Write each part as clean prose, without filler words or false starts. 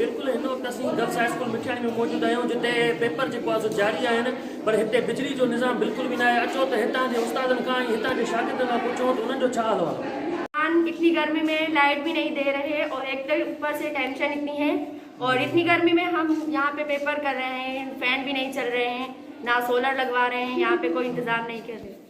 बिल्कुल इन वक्त असीं गर्ल्स हाई स्कूल मिठियाणी में मौजूद आहियूं जिते पेपर जेको आहे सो जारी आहिनि पर हिते बिजली जो निज़ाम बिल्कुल भी ना आहे। अचो त हितां जे उस्तादनि खां हितां जे शागिर्दनि खां पुछूं त उन्हनि जो छा हाल आहे। इतनी गर्मी में लाइट भी नहीं दे रहे और एक तो ऊपर से टेंशन इतनी है और इतनी गर्मी में हम यहाँ पे पेपर कर रहे हैं, फैन भी नहीं चल रहे हैं, ना सोलर लगवा रहे हैं, यहाँ पे कोई इंतजाम नहीं कर रहे।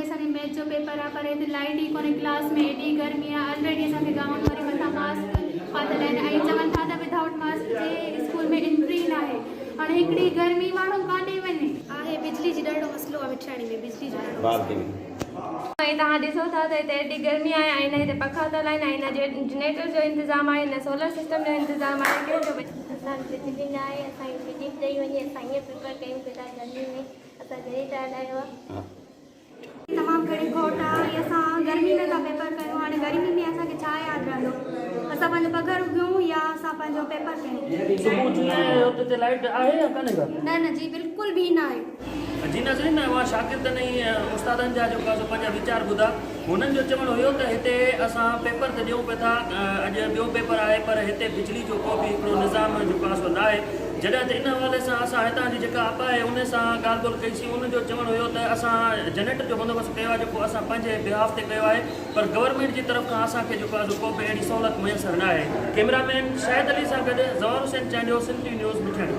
असांखे मैथ जो पेपर आहे पर हिते लाइट ई कोन्हे क्लास में, एॾी गर्मी आहे। ऑलरेडी असांखे गाउन वरी मथां मास्क पातल आहिनि ऐं चवनि था त विदाउट मास्क जे स्कूल में एंट्री न आहे। हाणे हिकिड़ी गर्मी माण्हू काॾे वञे। आहे बिजली जी ॾाढो मसइलो आहे मिठियाणी में, बिजली जो ऐं तव्हां ॾिसो था त हिते एॾी गर्मी आहे ऐं हिन हिते पखा था हलाइनि ऐं हिन जे जनरेटर जो इंतज़ाम आहे, न सोलर सिस्टम जो इंतज़ाम आहे। कंहिंजो असांखे बिजली न आहे, असांजी बिजली ॾेई वञे, असां ईअं पेपर कयूं पिया गर्मी में, असां जनरेटर हलायो आहे। तमामु घणी खोट आहे ऐं असां गर्मी में था पेपर कयूं। हाणे गर्मी में असांखे छा यादि रहंदो, असां पंहिंजो पघार उगियूं या असां पंहिंजो पेपर कयूं। सुबुह जो उते लाइट आहे या कान्हे का? न जी बिल्कुल भी ना आहे। जी नज़रीन उहा शागिर्दनि ऐं उस्तादनि जा जेका सो पंहिंजा वीचार ॿुधा। हुननि जो चवणु हुयो त हिते असां पेपर त ॾियूं पिया था, अॼु ॿियो पेपर आहे पर हिते बिजली जो को बि हिकिड़ो निज़ाम जेको आहे सो न आहे। जॾहिं त इन हवाले सां असां हितां जी जेका अबा आहे उन सां ॻाल्हि ॿोल कईसीं। उनजो चवणु हुयो त असां जनरेटर जो बंदोबस्तु कयो आहे जेको असां पंहिंजे बिहाफ ते कयो आहे पर गवर्नमेंट जी तरफ़ खां असांखे जेको आहे को बि अहिड़ी सहूलियत मुयसरु न आहे। कैमरामैन शाहिद अली सां गॾु ज़वार हुसैन चांडियो, सिंधी न्यूज़ मिठियाणी।